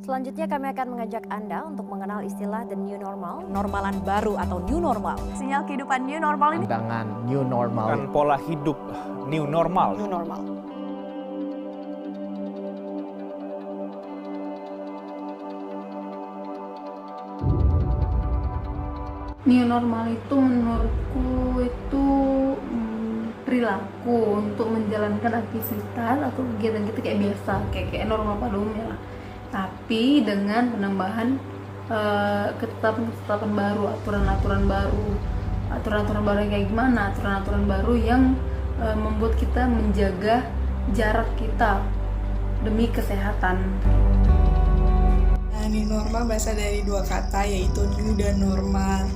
Selanjutnya kami akan mengajak Anda untuk mengenal istilah the new normal, normalan baru atau new normal. Sinyal kehidupan new normal ini. Tantangan new normal. Bukan pola hidup new normal. New normal. New normal itu menurutku itu perilaku untuk menjalankan aktivitas atau kegiatan kita kayak biasa, kayak normal pada umumnya lah. Tapi dengan penambahan ketetapan baru, aturan-aturan baru yang kayak gimana? Aturan-aturan baru yang membuat kita menjaga jarak kita demi kesehatan. New normal berasal dari dua kata, yaitu new dan normal,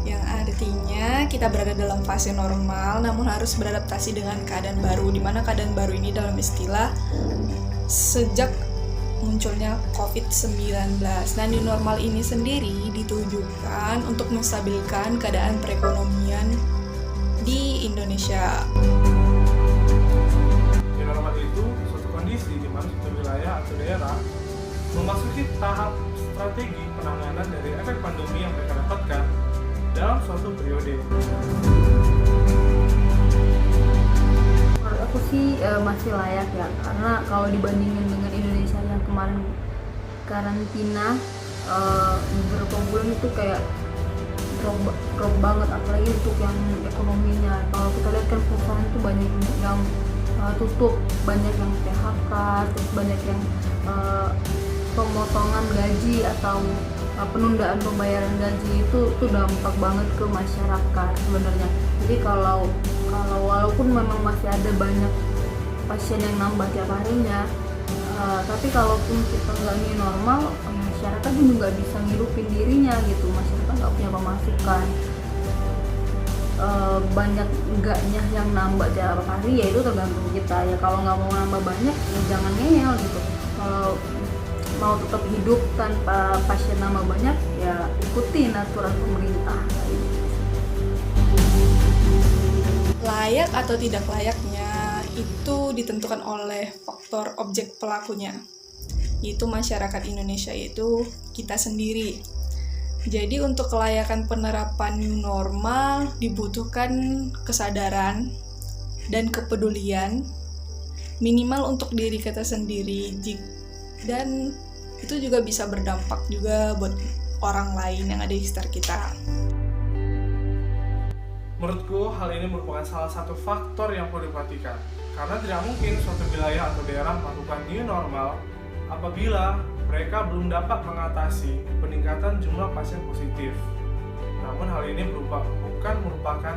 yang artinya kita berada dalam fase normal namun harus beradaptasi dengan keadaan baru, di mana keadaan baru ini dalam istilah sejak munculnya COVID-19. Nah, new normal ini sendiri ditujukan untuk menstabilkan keadaan perekonomian di Indonesia. New normal itu suatu kondisi di mana suatu wilayah atau daerah memasuki tahap strategi penanganan dari efek pandemi yang mereka dapatkan dalam suatu periode. Menurut aku sih masih layak ya, karena kalau dibandingin dengan Indonesia yang kemarin karantina beberapa bulan itu kayak drop banget, apalagi untuk yang ekonominya. Kalau kita lihat kan perusahaan itu banyak yang tutup, banyak yang PHK, terus banyak yang pemotongan gaji atau penundaan pembayaran gaji. Itu dampak banget ke masyarakat sebenarnya. Jadi kalau walaupun memang masih ada banyak pasien yang nambah tiap harinya, tapi kalaupun kita nggak new normal, masyarakat juga nggak bisa ngirupin dirinya gitu. Masyarakat nggak punya pemasukan. Banyak enggaknya yang nambah tiap hari, ya itu tergantung kita ya. Kalau nggak mau nambah banyak, ya jangan ngeyel gitu. Kalau mau tetap hidup tanpa pasien nambah banyak, ya ikutin aturan pemerintah. Layak atau tidak layaknya itu ditentukan oleh faktor objek pelakunya, yaitu masyarakat Indonesia, yaitu kita sendiri. Jadi untuk kelayakan penerapan new normal dibutuhkan kesadaran dan kepedulian minimal untuk diri kita sendiri, dan itu juga bisa berdampak juga buat orang lain yang ada di sekitar kita. Menurutku, hal ini merupakan salah satu faktor yang perlu diperhatikan, karena tidak mungkin suatu wilayah atau daerah melakukan new normal apabila mereka belum dapat mengatasi peningkatan jumlah pasien positif. Namun hal ini bukan merupakan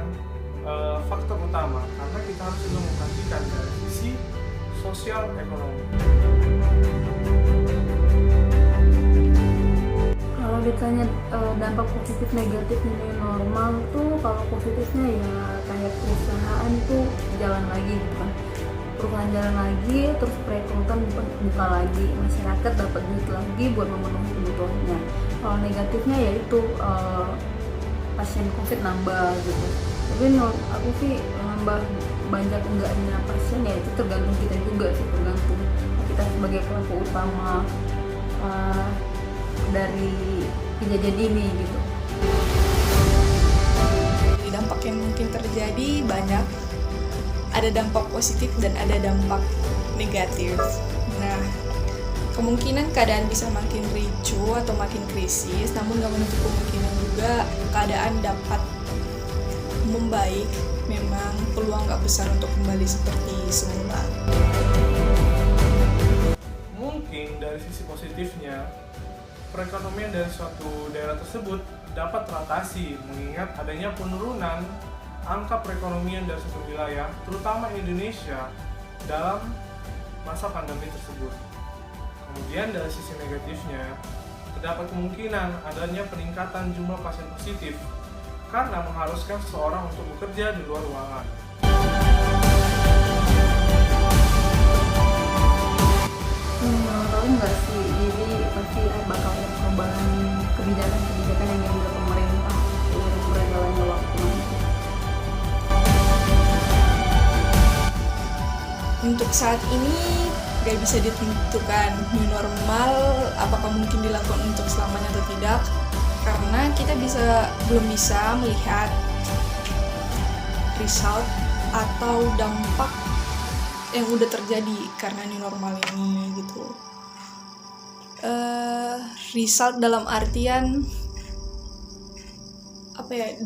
faktor utama, karena kita harus juga memperhatikan dari sisi sosial ekonomi. Kalau ditanya dampak positif negatif new normal tuh, kalau positifnya ya kayak perusahaan tuh jalan lagi kan. Perusahaan jalan lagi, terus perekrutan buka lagi, masyarakat dapat duit lagi buat memenuhi kebutuhannya. Kalau negatifnya ya itu pasien COVID nambah gitu. Tapi menurut aku sih nambah banyak enggaknya pasien ya itu tergantung kita juga sih, tergantung kita sebagai pelaku utama dari kejadian ini gitu. Dampak yang mungkin terjadi banyak, ada dampak positif dan ada dampak negatif. Nah, kemungkinan keadaan bisa makin ricuh atau makin krisis, namun nggak menutup kemungkinan juga keadaan dapat membaik. Memang peluang nggak besar untuk kembali seperti semula. Mungkin dari sisi positifnya, perekonomian dari suatu daerah tersebut dapat teratasi mengingat adanya penurunan angka perekonomian dari suatu wilayah, terutama Indonesia, dalam masa pandemi tersebut. Kemudian dari sisi negatifnya, terdapat kemungkinan adanya peningkatan jumlah pasien positif karena mengharuskan seseorang untuk bekerja di luar ruangan. Tahu nggak sih, jadi pasti bakal ada perubahan kebijakan yang diambil pemerintah seiring berjalannya waktu. Untuk saat ini gak bisa ditentukan new normal apakah mungkin dilakukan untuk selamanya atau tidak, karena kita belum bisa melihat result atau dampak yang udah terjadi karena new normal ini gitu. Result dalam artian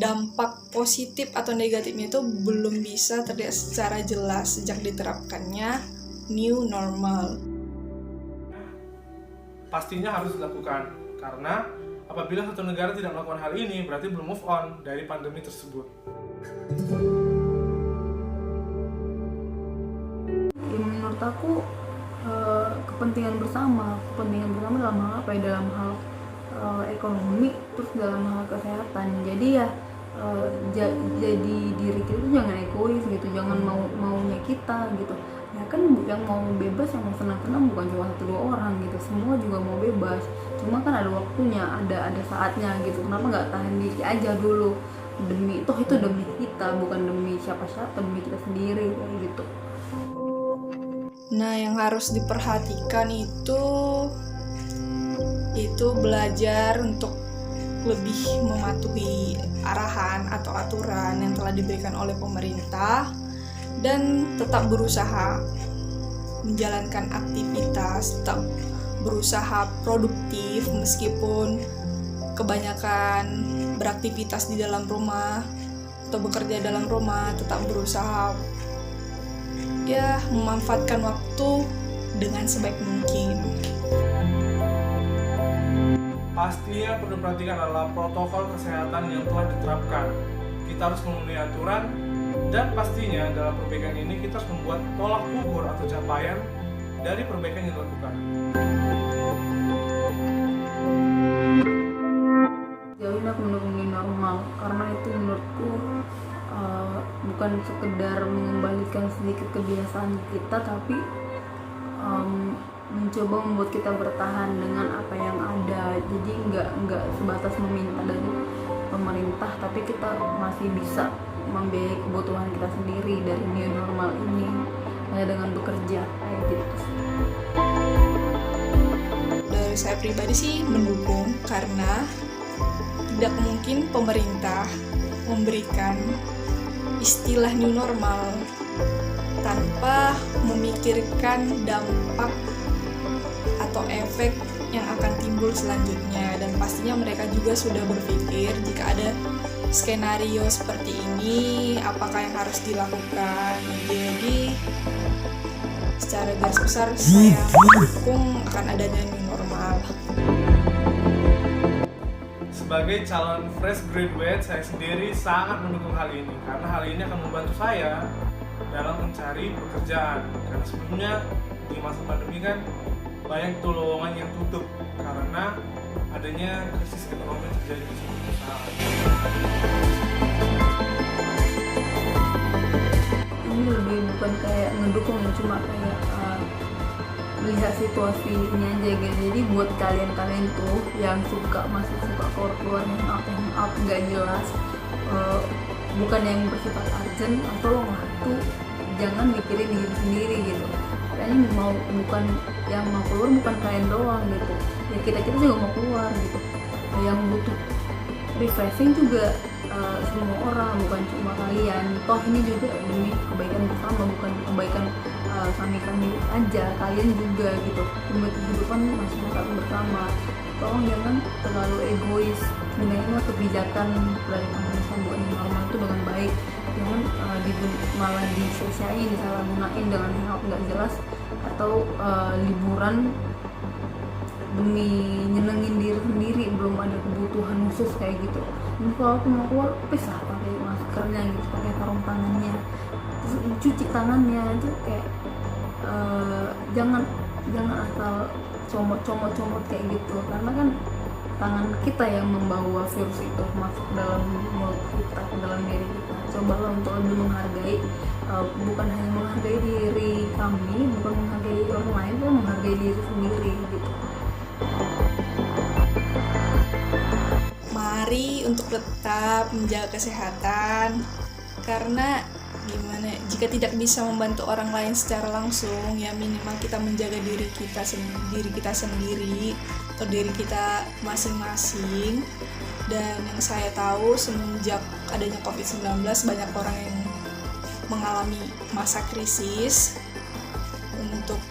dampak positif atau negatifnya itu belum bisa terlihat secara jelas sejak diterapkannya new normal. Pastinya harus dilakukan, karena apabila satu negara tidak melakukan hal ini, berarti belum move on dari pandemi tersebut. Menurut aku kepentingan bersama dalam hal apa ya, dalam hal ekonomi, terus dalam hal kesehatan. Jadi ya jadi diri kita itu jangan egois gitu, jangan maunya kita gitu. Ya kan yang mau bebas, yang mau senang-senang bukan cuma 1-2 orang gitu, semua juga mau bebas. Cuma kan ada waktunya, ada saatnya gitu. Kenapa nggak tahan diri aja dulu, demi itu demi kita, bukan demi siapa-siapa, demi kita sendiri kayak gitu. Nah, yang harus diperhatikan itu belajar untuk lebih mematuhi arahan atau aturan yang telah diberikan oleh pemerintah dan tetap berusaha menjalankan aktivitas, tetap berusaha produktif meskipun kebanyakan beraktivitas di dalam rumah atau bekerja dalam rumah, tetap berusaha memanfaatkan waktu dengan sebaik mungkin. Pastinya perlu diperhatikan adalah protokol kesehatan yang telah diterapkan. Kita harus memenuhi aturan, dan pastinya dalam perbaikan ini kita harus membuat tolak ukur atau capaian dari perbaikan yang dilakukan. Jauh ini aku mendukung new normal, karena itu menurutku bukan sekedar mengembalikan sedikit kebiasaan kita, tapi mencoba membuat kita bertahan dengan apa yang ada. Jadi nggak sebatas meminta dari pemerintah, tapi kita masih bisa membiayai kebutuhan kita sendiri dari new normal ini dengan bekerja kayak gitu. Dari saya pribadi sih mendukung, karena tidak mungkin pemerintah memberikan istilah new normal tanpa memikirkan dampak atau efek yang akan timbul selanjutnya, dan pastinya mereka juga sudah berpikir jika ada skenario seperti ini apakah yang harus dilakukan. Jadi secara garis besar saya mendukung akan adanya new normal. Sebagai calon fresh graduate, saya sendiri sangat mendukung hal ini, karena hal ini akan membantu saya dalam mencari pekerjaan. Karena sebelumnya di masa pandemi kan banyak tuh lowongan yang tutup karena adanya krisis ekonomi yang terjadi di sebuah perusahaan. Ini lebih bukan kayak ngedukung, cuma kayak melihat situasi ini aja gitu. Jadi buat kalian tuh yang masih suka keluar yang out nggak jelas, bukan yang bersifat urgent atau tuh jangan mikirin diri sendiri gitu. Kayaknya bukan yang mau keluar bukan kalian doang gitu, ya kita juga mau keluar gitu. Yang butuh refreshing juga semua orang, bukan cuma kalian. Toh ini juga demi kebaikan bersama, bukan kebaikan kami aja, kalian juga gitu, demi kehidupan masyarakat bersama. Tolong jangan terlalu egois, gunainlah kebijakan dari pemerintah buat new normal itu dengan baik. Jangan malah disia-siain, disalahgunain dengan hal nggak jelas atau liburan demi nyenengin diri sendiri, belum ada kebutuhan khusus kayak gitu. Ini kalau aku mau keluar, pisah pakai maskernya gitu, pakai sarung tangannya, terus cuci tangannya itu kayak jangan asal comot kayak gitu, karena kan tangan kita yang membawa virus itu masuk dalam mulut kita, ke dalam diri kita. Cobalah untuk lebih menghargai, bukan hanya menghargai diri kami, bukan menghargai orang lain, tapi menghargai diri sendiri gitu. Mari untuk tetap menjaga kesehatan, karena jika tidak bisa membantu orang lain secara langsung, ya minimal kita menjaga diri kita sendiri faktor diri kita masing-masing. Dan yang saya tahu semenjak adanya COVID-19 banyak orang yang mengalami masa krisis. Untuk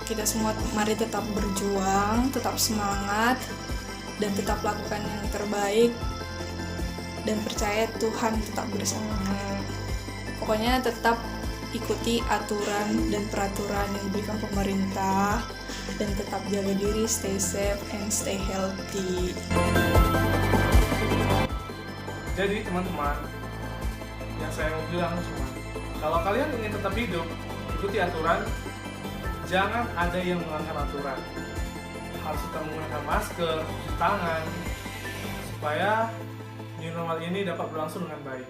kita semua mari tetap berjuang, tetap semangat, dan tetap lakukan yang terbaik, dan percaya Tuhan tetap bersama. Pokoknya tetap ikuti aturan dan peraturan yang diberikan pemerintah, dan tetap jaga diri, stay safe and stay healthy. Jadi teman-teman, yang saya mau bilang cuma, kalau kalian ingin tetap hidup, ikuti aturan, jangan ada yang melanggar aturan. Harus tetap menggunakan masker, cuci tangan, supaya new normal ini dapat berlangsung dengan baik.